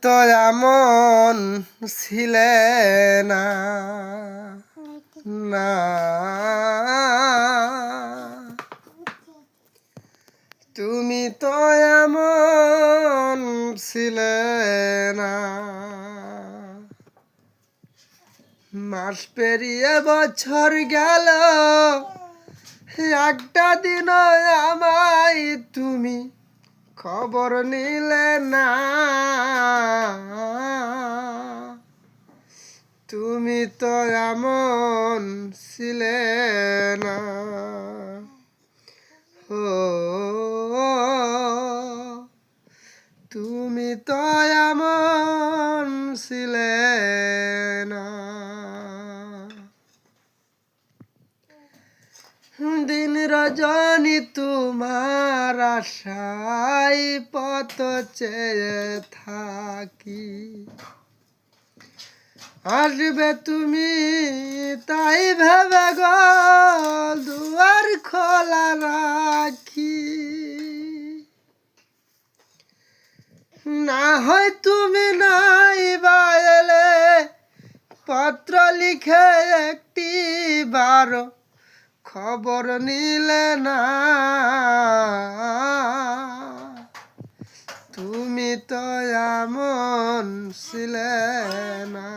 তো এমন ছিলে না না তুমি তো এমন ছিলে না মাস পেরিয়ে বছর গেল একটা দিন আমায় তুমি খবর নিলে না তুমি তো এমন ছিলে না ও তুমি তো এমন ছিলে না দিন রজনী তোমার আশায় পথ চেয়ে থাকি আসবে তুমি তাই ভেবে গো দুয়ার খোলা রাখি না হয় তুমি নাই বা এলে পত্র লিখে একটি বার খবর নিলে না তুমি তো এমন ছিলে না